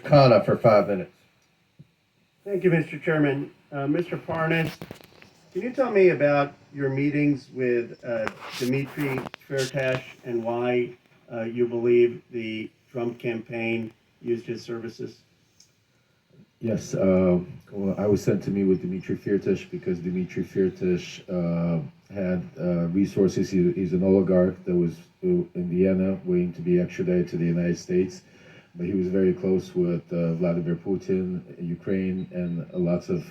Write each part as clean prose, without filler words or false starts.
Khanna for 5 minutes. Thank you, Mr. Chairman. Mr. Parnas, can you tell me about your meetings with Dmitry Firtash and why you believe the Trump campaign used his services? Yes, well, I was sent to meet with Dmitry Firtash because Dmitry Firtash had resources. He's an oligarch that was in Vienna waiting to be extradited to the United States. But he was very close with Vladimir Putin, Ukraine, and lots of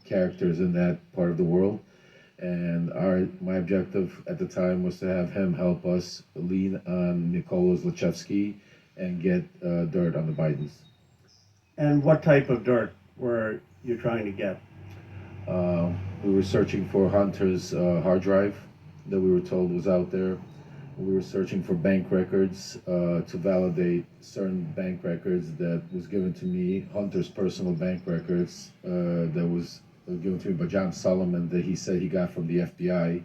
characters in that part of the world. And my objective at the time was to have him help us lean on Mykola Zlochevsky and get dirt on the Bidens. And what type of dirt were you trying to get? We were searching for Hunter's hard drive that we were told was out there. We were searching for bank records to validate certain bank records that was given to me, Hunter's personal bank records that was given to me by John Solomon that he said he got from the FBI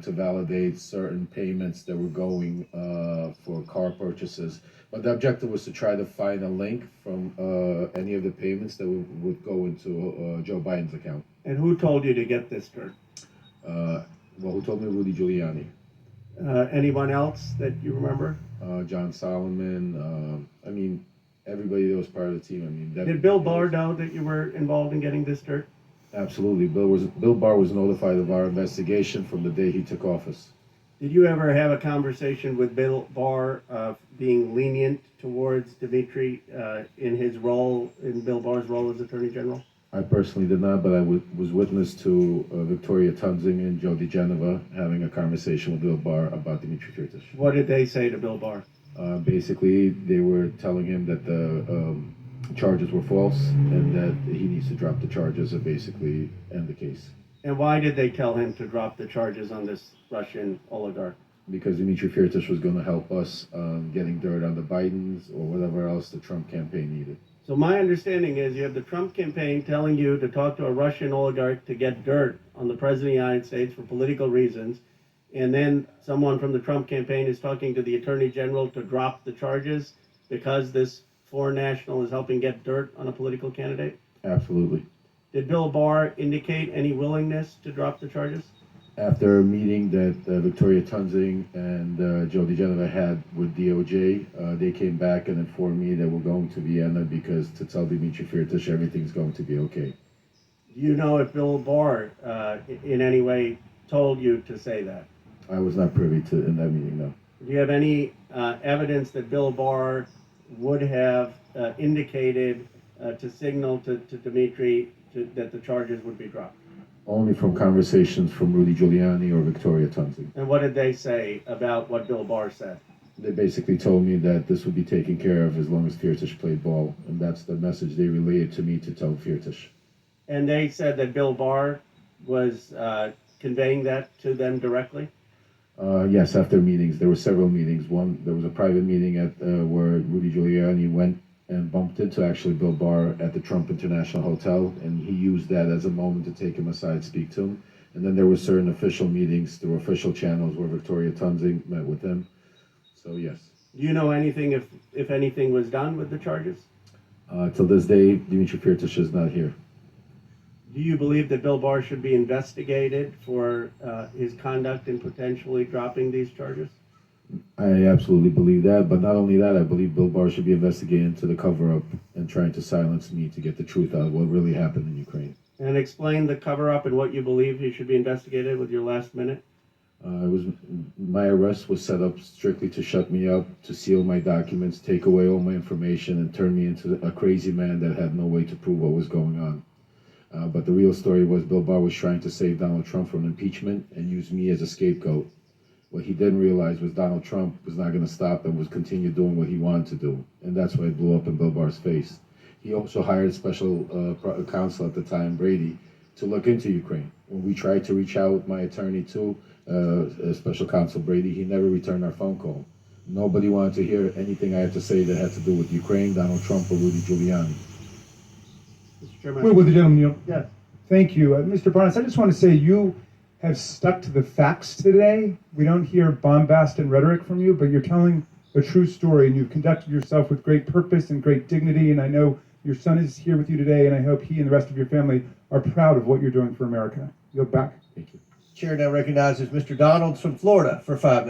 to validate certain payments that were going for car purchases. But the objective was to try to find a link from any of the payments that would go into Joe Biden's account. And who told you to get this dirt? Well, who told me? Rudy Giuliani. Anyone else that you remember? John Solomon. I mean, everybody that was part of the team. I mean, Did Bill Barr know that you were involved in getting this dirt? Absolutely. Bill Barr was notified of our investigation from the day he took office. Did you ever have a conversation with Bill Barr of being lenient towards Dmitry in his role, in Bill Barr's role as Attorney General? I personally did not, but I was witness to Victoria Tunzing and Joe DeGeneva having a conversation with Bill Barr about Dmitry Firtash. What did they say to Bill Barr? Basically, they were telling him that the charges were false and that he needs to drop the charges and basically end the case. And why did they tell him to drop the charges on this Russian oligarch? Because Dmitry Firtash was going to help us getting dirt on the Bidens or whatever else the Trump campaign needed. So my understanding is you have the Trump campaign telling you to talk to a Russian oligarch to get dirt on the President of the United States for political reasons, and then someone from the Trump campaign is talking to the Attorney General to drop the charges because this foreign national is helping get dirt on a political candidate? Absolutely. Did Bill Barr indicate any willingness to drop the charges? After a meeting that Victoria Tunzing and Joe DeGeneva had with DOJ, they came back and informed me that we're going to Vienna because to tell Dmitry Firtash everything's going to be okay. Do you know if Bill Barr in any way told you to say that? I was not privy to in that meeting, no. Do you have any evidence that Bill Barr would have indicated to signal to Dmitry that the charges would be dropped? Only from conversations from Rudy Giuliani or Victoria Tunzing. And what did they say about what Bill Barr said? They basically told me that this would be taken care of as long as Firtash played ball, and that's the message they relayed to me to tell Firtash. And they said that Bill Barr was conveying that to them directly? Yes, after meetings. There were several meetings. One, there was a private meeting at where Rudy Giuliani went and bumped into actually Bill Barr at the Trump International Hotel, and he used that as a moment to take him aside, speak to him. And then there were certain official meetings through official channels where Victoria Tunzing met with him. So yes. Do you know anything if anything was done with the charges? Till this day, Dmitry Firtash is not here. Do you believe that Bill Barr should be investigated for his conduct in potentially dropping these charges? I absolutely believe that, but not only that, I believe Bill Barr should be investigated into the cover-up and trying to silence me to get the truth out of what really happened in Ukraine. And explain the cover-up and what you believe he should be investigated with your last minute. My arrest was set up strictly to shut me up, to seal my documents, take away all my information, and turn me into a crazy man that had no way to prove what was going on. But the real story was Bill Barr was trying to save Donald Trump from impeachment and use me as a scapegoat. What he didn't realize was Donald Trump was not going to stop and was continue doing what he wanted to do. And that's why it blew up in Bill Barr's face. He also hired special counsel at the time, Brady, to look into Ukraine. When we tried to reach out with my attorney too, special counsel Brady, he never returned our phone call. Nobody wanted to hear anything I had to say that had to do with Ukraine, Donald Trump, or Rudy Giuliani. Mr. Chairman. Wait, with the gentleman, you. Yes. Thank you. Mr. Barnes, I just want to say you have stuck to the facts today. We don't hear bombast and rhetoric from you, but you're telling a true story, and you've conducted yourself with great purpose and great dignity. And I know your son is here with you today, and I hope he and the rest of your family are proud of what you're doing for America. Yield back. Thank you. Chair now recognizes Mr. Donalds from Florida for 5 minutes.